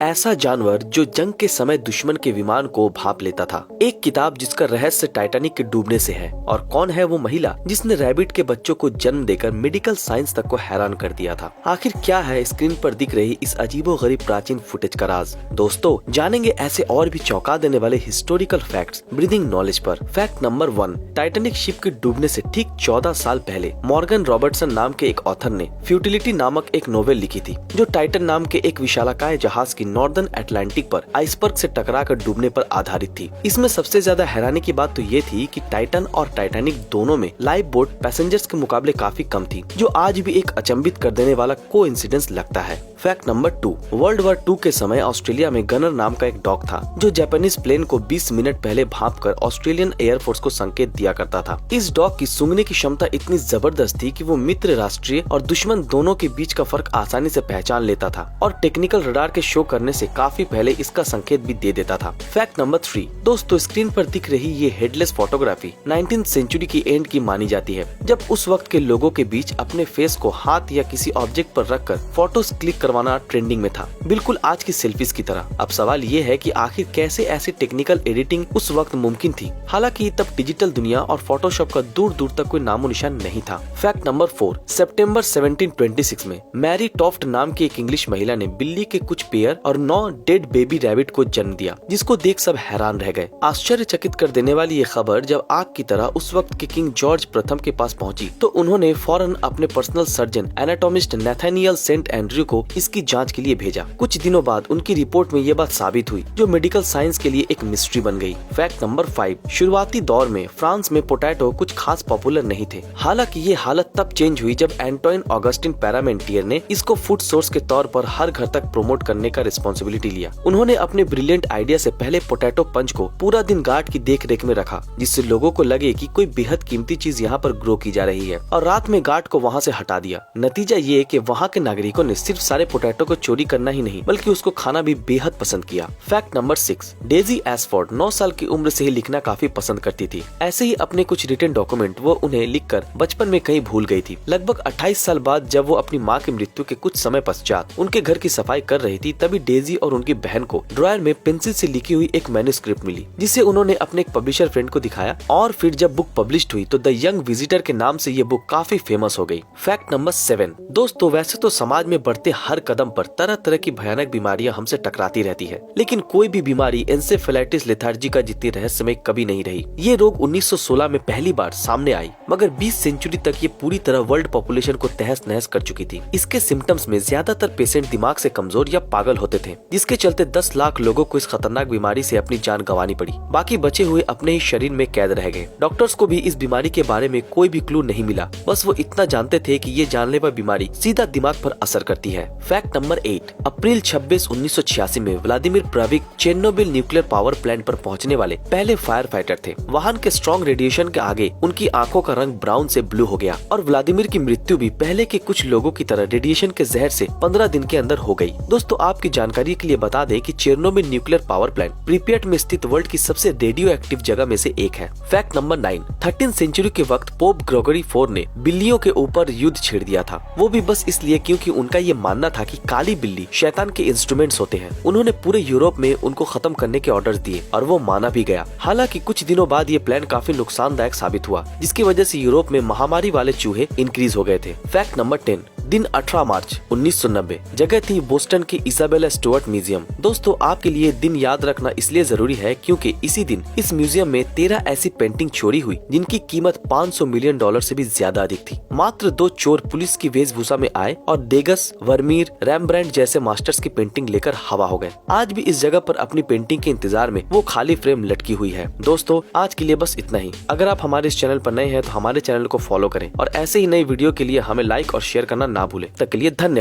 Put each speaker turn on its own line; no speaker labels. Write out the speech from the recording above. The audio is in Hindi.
ऐसा जानवर जो जंग के समय दुश्मन के विमान को भांप लेता था। एक किताब जिसका रहस्य टाइटैनिक के डूबने से है। और कौन है वो महिला जिसने रैबिट के बच्चों को जन्म देकर मेडिकल साइंस तक को हैरान कर दिया था। आखिर क्या है स्क्रीन पर दिख रही इस अजीबोगरीब प्राचीन फुटेज का राज। दोस्तों जानेंगे ऐसे और भी चौंका देने वाले हिस्टोरिकल फैक्ट्स ब्रीदिंग नॉलेज पर। फैक्ट नंबर 1, टाइटैनिक शिप के डूबने से ठीक 14 साल पहले मॉर्गन रॉबर्टसन नाम के एक ऑथर ने फ्यूटिलिटी नामक एक नोवेल लिखी थी, जो टाइटन नाम के एक विशालाकाय जहाज की नॉर्दर्न अटलांटिक पर आइसबर्ग से टकराकर डूबने पर आधारित थी। इसमें सबसे ज्यादा हैरानी की बात तो ये थी कि टाइटन और टाइटैनिक दोनों में लाइफ बोट पैसेंजर्स के मुकाबले काफी कम थी, जो आज भी एक अचंभित कर देने वाला कोइंसिडेंस लगता है। फैक्ट नंबर 2, वर्ल्ड वॉर 2 के समय ऑस्ट्रेलिया में गनर नाम का एक डॉग था, जो जापानीज प्लेन को 20 मिनट पहले भांपकर ऑस्ट्रेलियन एयरफोर्स को संकेत दिया करता था। इस डॉग की सूंघने की क्षमता इतनी जबरदस्त थी कि वो मित्र राष्ट्रीय और दुश्मन दोनों के बीच का फर्क आसानी से पहचान लेता था और टेक्निकल रडार के शो करने से काफी पहले इसका संकेत भी दे देता था। फैक्ट नंबर 3, दोस्तों स्क्रीन पर दिख रही ये हेडलेस फोटोग्राफी 19th सेंचुरी की एंड की मानी जाती है, जब उस वक्त के लोगों के बीच अपने फेस को हाथ या किसी ऑब्जेक्ट पर रखकर फोटोज क्लिक करवाना ट्रेंडिंग में था, बिल्कुल आज की सेल्फीज की तरह। अब सवाल ये है कि आखिर कैसे ऐसी टेक्निकल एडिटिंग उस वक्त मुमकिन थी, हालांकि तब डिजिटल दुनिया और फोटोशॉप का दूर दूर तक कोई नामो निशान नहीं था। फैक्ट नंबर 4, सितंबर 1726 में मैरी टॉफ्ट नाम की एक इंग्लिश महिला ने बिल्ली के कुछ पेयर और 9 डेड बेबी रैबिट को जन्म दिया, जिसको देख सब हैरान रह गए। आश्चर्यचकित कर देने वाली ये खबर जब आग की तरह उस वक्त के किंग जॉर्ज प्रथम के पास पहुंची, तो उन्होंने फौरन अपने personal surgeon anatomist Nathaniel Saint Andrew को इसकी जांच के लिए भेजा। कुछ दिनों बाद उनकी रिपोर्ट में ये बात साबित हुई, जो मेडिकल साइंस के लिए एक मिस्ट्री बन गई। फैक्ट नंबर 5, शुरुआती दौर में फ्रांस में पोटैटो कुछ खास पॉपुलर नहीं थे, हालांकि ये हालत तब चेंज हुई जब एंटोइन ऑगस्टिन पैरामेंटियर ने इसको फूड सोर्स के तौर पर हर घर तक प्रमोट करने का रिस्पॉन्सिबिलिटी लिया। उन्होंने अपने ब्रिलियंट आइडिया से पहले पोटैटो पंच को पूरा दिन गार्ड की देख रेख में रखा, जिससे लोगों को लगे कि कोई बेहद कीमती चीज यहाँ पर ग्रो की जा रही है, और रात में गार्ड को वहाँ से हटा दिया। नतीजा ये कि वहाँ के नागरिकों ने सिर्फ सारे पोटैटो को चोरी करना ही नहीं, बल्कि उसको खाना भी बेहद पसंद किया। फैक्ट नंबर 6, डेजी एशफोर्ड 9 साल की उम्र से ही लिखना काफी पसंद करती थी। ऐसे ही अपने कुछ रिटन डॉक्यूमेंट वो उन्हें लिखकर बचपन में कहीं भूल गई थी। लगभग 28 साल बाद जब वो अपनी माँ की मृत्यु के कुछ समय पश्चात उनके घर की सफाई कर रही थी, तभी डेजी और उनकी बहन को ड्रॉयर में पेंसिल से लिखी हुई एक मैन्युस्क्रिप्ट मिली, जिसे उन्होंने अपने एक पब्लिशर फ्रेंड को दिखाया, और फिर जब बुक पब्लिश्ड हुई तो द यंग विजिटर के नाम से ये बुक काफी फेमस हो गई। फैक्ट नंबर 7, दोस्तों वैसे तो समाज में बढ़ते हर कदम पर तरह तरह की भयानक बीमारियां हमसे टकराती रहती है, लेकिन कोई भी बीमारी एन्सेफेलाइटिस लेथार्जी का जितनी रहस्यमय कभी नहीं रही। ये रोग 1916 में पहली बार सामने आई, मगर 20 सेंचुरी तक ये पूरी तरह वर्ल्ड पॉपुलेशन को तहस नहस कर चुकी थी। इसके सिम्टम्स में ज्यादातर पेशेंट दिमाग से कमजोर या पागल होते थे, जिसके चलते 10 लाख लोगों को इस खतरनाक बीमारी से अपनी जान गंवानी पड़ी। बाकी बचे हुए अपने ही शरीर में कैद रह गए। डॉक्टर्स को भी इस बीमारी के बारे में कोई भी क्लू नहीं मिला, बस वो इतना जानते थे कि ये जानलेवा बीमारी सीधा दिमाग पर असर करती है। फैक्ट नंबर 8, अप्रैल 26, 1986 में Vladimir Breivik Chernobyl nuclear power plant पर पहुंचने वाले पहले फायर फाइटर थे। वाहन के स्ट्रॉन्ग रेडिएशन के आगे उनकी आंखों का रंग ब्राउन से ब्लू हो गया, और व्लादिमीर की मृत्यु भी पहले के कुछ लोगों की तरह रेडिएशन के जहर से 15 दिन के अंदर हो गई। दोस्तों आपकी जानकारी के लिए बता दें कि चेर्नोबिल न्यूक्लियर पावर प्लांट प्रिपेट में स्थित वर्ल्ड की सबसे रेडियो एक्टिव जगह में से एक है। फैक्ट नंबर 9, 13th सेंचुरी के वक्त पोप ग्रेगोरी 4 ने बिल्लियों के ऊपर युद्ध छेड़ दिया था, वो भी बस इसलिए क्योंकि उनका ये मानना था कि काली बिल्ली शैतान के इंस्ट्रूमेंट्स होते हैं। उन्होंने पूरे यूरोप में उनको खत्म करने के ऑर्डर्स दिए, और वो माना भी गया। हालांकि कुछ दिनों बाद ये प्लान काफी नुकसानदायक साबित हुआ, जिसकी वजह से यूरोप में महामारी वाले चूहे इंक्रीज हो गए थे। फैक्ट नंबर 10, दिन 18 मार्च 1990, जगह थी बोस्टन की इसाबेला स्टुअर्ट म्यूजियम। दोस्तों आपके लिए दिन याद रखना इसलिए जरूरी है क्योंकि इसी दिन इस म्यूजियम में 13 ऐसी पेंटिंग चोरी हुई जिनकी कीमत $500 मिलियन से भी ज्यादा अधिक थी। मात्र 2 चोर पुलिस की वेशभूषा में आए और डेगस, वर्मीर, रैम्ब्रांड जैसे मास्टर्स की पेंटिंग लेकर हवा हो गए। आज भी इस जगह पर अपनी पेंटिंग के इंतजार में वो खाली फ्रेम लटकी हुई है। दोस्तों आज के लिए बस इतना ही। अगर आप हमारे इस चैनल पर नए हैं तो हमारे चैनल को फॉलो करें, और ऐसे ही नई वीडियो के लिए हमें लाइक और शेयर करना ना भूलें। तब तक के लिए धन्यवाद।